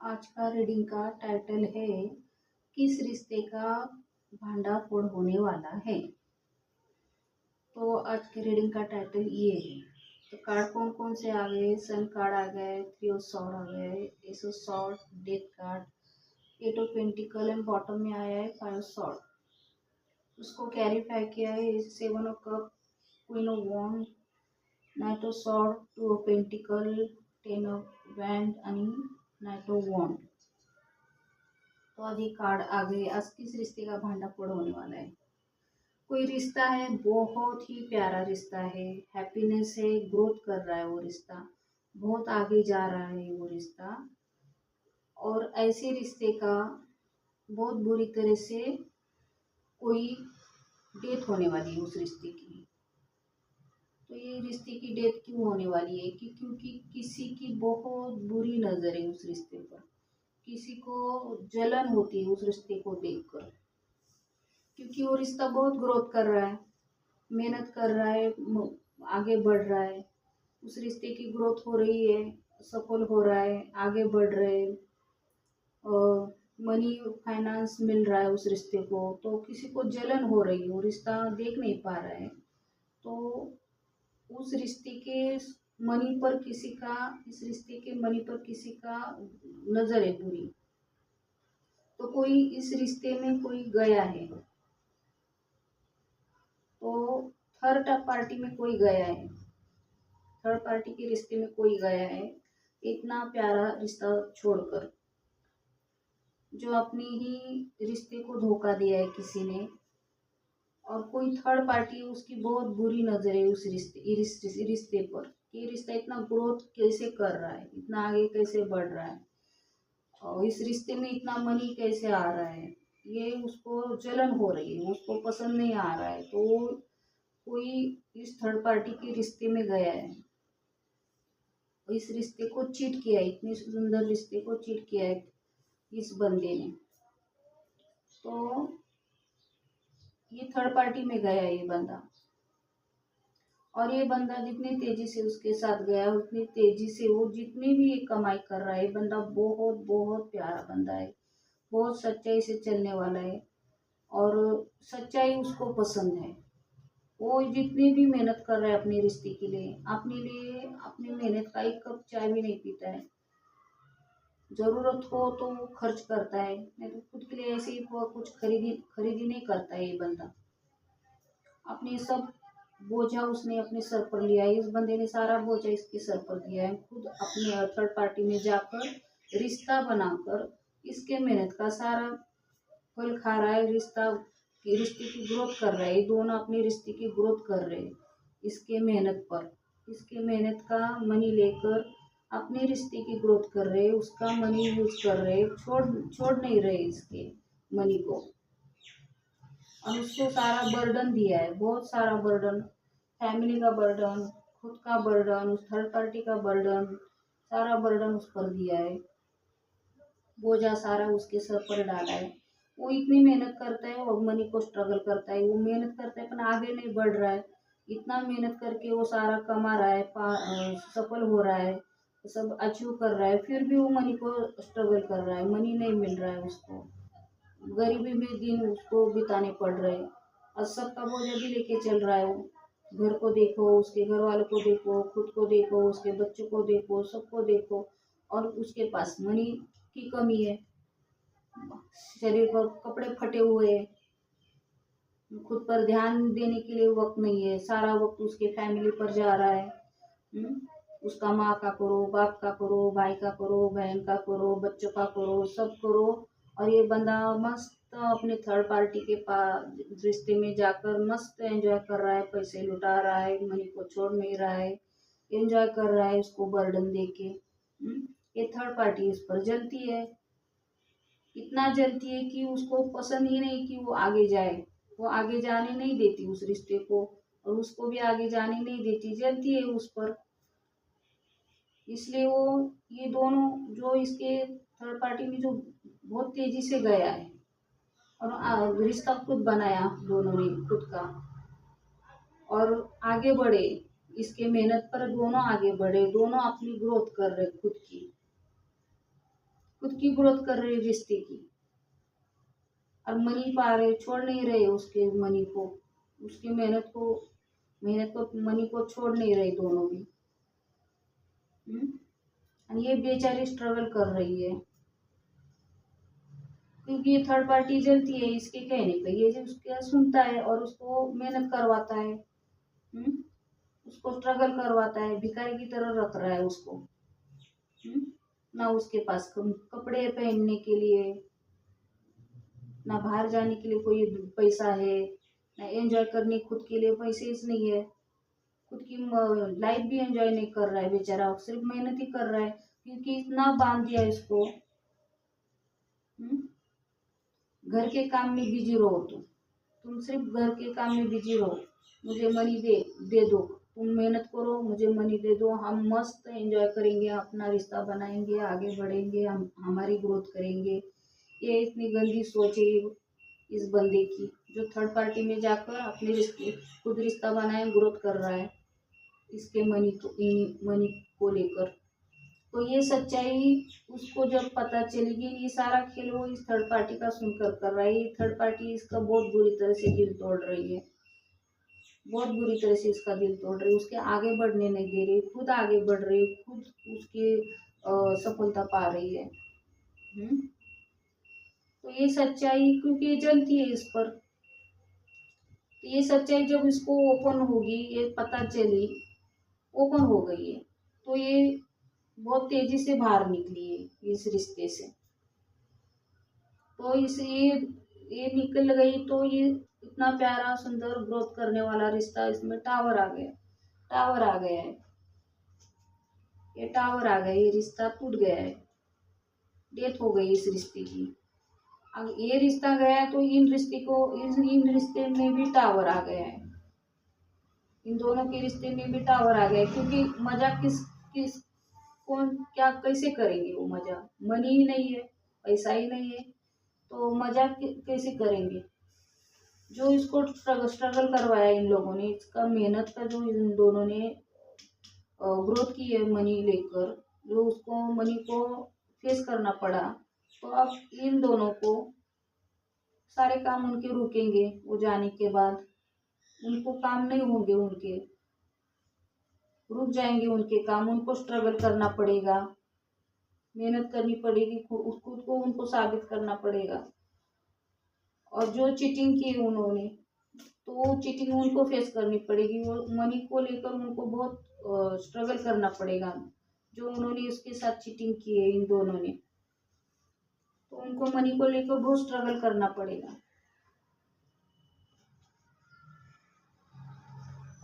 आज का रीडिंग का टाइटल है किस रिश्ते का भांडाफोड़ होने वाला है। तो आज के रीडिंग का टाइटल ये है। तो कार्ड कौन कौन से आ गए? सन कार्ड आ गए, थ्री ऑफ सॉर्ड आ गए, ace of sword, death card, eight of pentacle and bottom में आया है फाइव ऑफ सॉर्ड। उसको कैरीफाई किया है seven of cup, queen of wand, knight of sword, two of pentacle, ten of wand आणि नाइट ऑफ वॉन्ड। तो आज ये कार्ड आ गए। आज किस रिश्ते का भांडाफोड़ होने वाला है? कोई रिश्ता है, बहुत ही प्यारा रिश्ता है, हैप्पीनेस है, ग्रोथ कर रहा है वो रिश्ता, बहुत आगे जा रहा है वो रिश्ता। और ऐसे रिश्ते का बहुत बुरी तरह से कोई डेथ होने वाली है उस रिश्ते की। तो ये रिश्ते की डेथ क्यों होने वाली है? क्योंकि किसी की बहुत बुरी नज़र है उस रिश्ते पर, किसी को जलन होती है उस रिश्ते को देखकर, क्योंकि वो रिश्ता बहुत ग्रोथ कर रहा है, मेहनत कर रहा है, आगे बढ़ रहा है। उस रिश्ते की ग्रोथ हो रही है, सफल हो रहा है, आगे बढ़ रहे हैं और मनी फाइनेंस मिल रहा है उस रिश्ते को। तो किसी को जलन हो रही है, वो रिश्ता देख नहीं पा रहा है, तो उस रिश्ते के मनी पर किसी का, इस रिश्ते के मनी पर किसी का नजर है बुरी। तो कोई इस रिश्ते में कोई गया है, तो थर्ड पार्टी में कोई गया है, थर्ड पार्टी के रिश्ते में कोई गया है, इतना प्यारा रिश्ता छोड़कर, जो अपनी ही रिश्ते को धोखा दिया है किसी ने। और कोई थर्ड पार्टी, उसकी बहुत बुरी नजर है उस रिश्ते पर। ये रिश्ता इतना ग्रोथ कैसे कर रहा है, इतना आगे कैसे बढ़ रहा है, और इस रिश्ते में इतना मनी कैसे आ रहा है, ये उसको जलन हो रही है, उसको पसंद नहीं आ रहा है। तो कोई इस थर्ड पार्टी के रिश्ते में गया है, इस रिश्ते को चीट किया है, इतने सुंदर रिश्ते को चीट किया है इस बंदे ने। तो ये थर्ड पार्टी में गया है ये बंदा, और ये बंदा जितनी तेजी से उसके साथ गया, उतनी तेजी से वो जितनी भी ये कमाई कर रहा है, बंदा बहुत बहुत प्यारा बंदा है, बहुत सच्चाई से चलने वाला है, और सच्चाई उसको पसंद है। वो जितनी भी मेहनत कर रहा है अपने रिश्ते के लिए, अपनी मेहनत का एक कप चाय भी नहीं पीता है। जरूरत हो तो वो खर्च करता है, नहीं तो खुद के लिए ऐसे ही वो कुछ खरीदी नहीं करता है ये बंदा। अपने सब बोझा उसने अपने सर पर लिया है, इस बंदे ने सारा बोझा इसके सर पर दिया है, खुद अपने थर्ड पार्टी में जाकर रिश्ता बनाकर इसके मेहनत का सारा फल खा रहा है। रिश्ते की ग्रोथ कर रहा है, ये दोनों अपने रिश्ते की ग्रोथ कर रहे हैं इसके मेहनत पर, इसके मेहनत का मनी लेकर अपने रिश्ते की ग्रोथ कर रहे हैं, उसका मनी यूज कर रहे हैं, छोड़ नहीं रहे इसके मनी को। और उसको सारा बर्डन दिया है, बहुत सारा बर्डन, फैमिली का बर्डन, खुद का बर्डन, उस थर्ड पार्टी का बर्डन, सारा बर्डन उस पर दिया है, बोझा सारा उसके सर पर डाला है। वो इतनी मेहनत करता है, वो मनी को स्ट्रगल करता है, वो मेहनत करता है पर आगे नहीं बढ़ रहा है। इतना मेहनत करके वो सारा कमा रहा है, सफल हो रहा है, सब अचीव कर रहा है, फिर भी वो मनी को स्ट्रगल कर रहा है, मनी नहीं मिल रहा है उसको, गरीबी में दिन उसको बिताने पड़ रहे हैं, और सबका बोझा भी लेके चल रहा है वो। घर को देखो, उसके घर वालों को देखो, खुद को देखो, उसके बच्चों को देखो, सबको देखो, और उसके पास मनी की कमी है, शरीर पर कपड़े फटे हुए हैं, खुद पर ध्यान देने के लिए वक्त नहीं है, सारा वक्त उसके फैमिली पर जा रहा है। हम्म? उसका माँ का करो, बाप का करो, भाई का करो, बहन का करो, बच्चों का करो, सब करो। और ये बंदा मस्त अपने थर्ड पार्टी के पास रिश्ते में जाकर मस्त एंजॉय कर रहा है, पैसे लुटा रहा है, मनी को छोड़ नहीं रहा है, एंजॉय कर रहा है उसको बर्डन दे के। ये थर्ड पार्टी इस पर जलती है, इतना जलती है कि उसको पसंद ही नहीं कि वो आगे जाए, वो आगे जाने नहीं देती उस रिश्ते को, और उसको भी आगे जाने नहीं देती, जलती है उस पर। इसलिए वो, ये दोनों जो इसके थर्ड पार्टी में जो बहुत तेजी से गया है, और रिश्ता खुद बनाया दोनों ने खुद का, और आगे बढ़े, इसके मेहनत पर दोनों आगे बढ़े, दोनों अपनी ग्रोथ कर रहे खुद की। खुद की ग्रोथ कर रहे रिश्ते की, और मनी पा रहे, छोड़ नहीं रहे उसके मनी को, उसकी मेहनत को मनी को छोड़ नहीं रहे दोनों भी। और ये बेचारी स्ट्रगल कर रही है, क्योंकि ये थर्ड पार्टी जलती है इसके कहने पे, ये जो उसका सुनता है और उसको मेहनत करवाता है, उसको स्ट्रगल करवाता है, भिखारी की तरह रख रहा है उसको। ना उसके पास कपड़े पहनने के लिए, ना बाहर जाने के लिए कोई पैसा है, ना एंजॉय करने खुद के लिए पैसे नहीं है, खुद की लाइफ भी एंजॉय नहीं कर रहा है बेचारा, सिर्फ मेहनत ही कर रहा है, क्योंकि इतना बांध दिया इसको। घर के काम में बिजी रहो, तुम सिर्फ घर के काम में बिजी रहो, मुझे मनी दे दो, तुम मेहनत करो, मुझे मनी दे दो, हम मस्त एंजॉय करेंगे, अपना रिश्ता बनाएंगे, आगे बढ़ेंगे, हम हमारी ग्रोथ करेंगे। ये इतनी गंदी सोच है इस बंदे की, जो थर्ड पार्टी में जाकर अपने रिश्ते खुद रिश्ता बनाए ग्रोथ कर रहा है इसके मनी को लेकर। तो ये सच्चाई उसको जब पता चलेगी, ये सारा खेल वो इस थर्ड पार्टी का सुनकर कर रहा है, ये थर्ड पार्टी इसका बहुत बुरी तरह से दिल तोड़ रही है, बहुत बुरी तरह से इसका दिल तोड़ रही है, उसके आगे बढ़ने नहीं दे रही, खुद आगे बढ़ रही, खुद उसकी सफलता पा रही है। तो ये सच्चाई, क्योंकि ये जलती है इस पर, तो ये सच्चाई जब इसको ओपन होगी, ये पता चली, ओपन हो गई है, तो ये बहुत तेजी से बाहर निकली है इस रिश्ते से। तो ये निकल गई, तो ये इतना प्यारा सुंदर ग्रोथ करने वाला रिश्ता, इसमें टावर आ गया, टावर आ गया है, ये टावर आ गया, ये रिश्ता टूट गया है, डेथ हो गई इस रिश्ते की। अब ये रिश्ता गया तो इन रिश्ते में भी टावर आ गया है, इन दोनों के रिश्ते में भी टावर आ गया है, क्योंकि मजा किस किस कौन क्या कैसे करेंगे, वो मजा, मनी ही नहीं है, पैसा ही नहीं है, तो मजा कैसे करेंगे। जो इसको स्ट्रगल करवाया इन लोगों ने, इसका मेहनत का जो इन दोनों ने ग्रोथ की है मनी लेकर, जो उसको मनी को फेस करना पड़ा, तो अब इन दोनों को सारे काम उनके रुकेंगे, वो जाने के बाद उनको काम नहीं होंगे, उनके रुक जाएंगे उनके काम, उनको स्ट्रगल करना पड़ेगा, मेहनत करनी पड़ेगी, खुद को उनको साबित करना पड़ेगा। और जो चीटिंग की उन्होंने, तो वो चीटिंग उनको फेस करनी पड़ेगी, वो मनी को लेकर उनको बहुत स्ट्रगल करना पड़ेगा, जो उन्होंने उसके साथ चीटिंग की है इन दोनों ने, तो उनको मनी को लेकर बहुत स्ट्रगल करना पड़ेगा।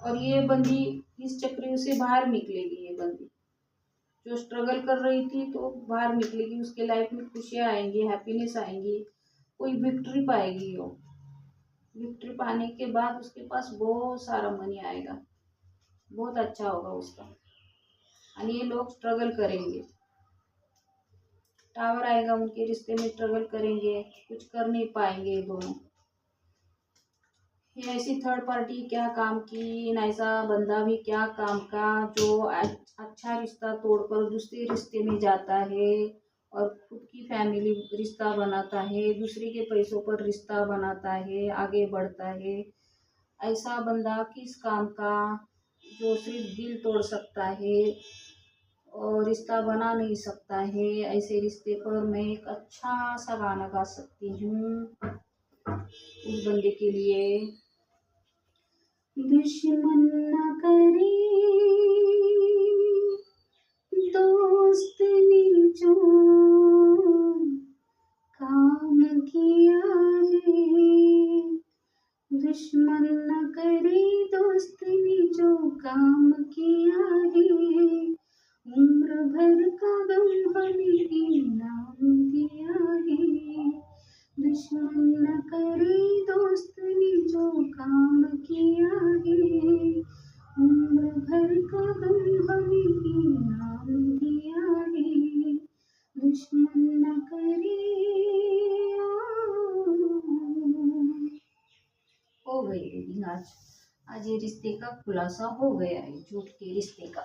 और ये बंदी इस चक्र से बाहर निकलेगी, ये बंदी जो स्ट्रगल कर रही थी तो बाहर निकलेगी, उसके लाइफ में खुशियाँ आएंगी, हैप्पीनेस आएंगी, कोई विक्ट्री पाएगी, वो विक्ट्री पाने के बाद उसके पास बहुत सारा मनी आएगा, बहुत अच्छा होगा उसका, और ये लोग स्ट्रगल करेंगे, टावर आएगा उनके रिश्ते में, स्ट्रगल करेंगे, कुछ कर नहीं पाएंगे ये दोनों। ये ऐसी थर्ड पार्टी क्या काम की, ऐसा बंदा भी क्या काम का, जो अच्छा रिश्ता तोड़कर दूसरे रिश्ते में जाता है और खुद की फैमिली रिश्ता बनाता है, दूसरे के पैसों पर रिश्ता बनाता है, आगे बढ़ता है। ऐसा बंदा किस काम का, जो सिर्फ दिल तोड़ सकता है और रिश्ता बना नहीं सकता है। ऐसे रिश्ते पर मैं एक अच्छा सा गाना गा सकती हूँ उस बंदे के लिए। दुश्मन न करे दोस्त ने जो काम किया है, दुश्मन न करे दोस्त ने जो काम किया है, उम्र भर का गम हमें इनाम दिया है, दुश्मन न करे दोस्त ने जो काम किया है, उम्र भर का गम हमें इनाम दिया है, दुश्मन न करे। हो गई रीडिंग आज ये रिश्ते का खुलासा हो गया है, झूठ के रिश्ते का।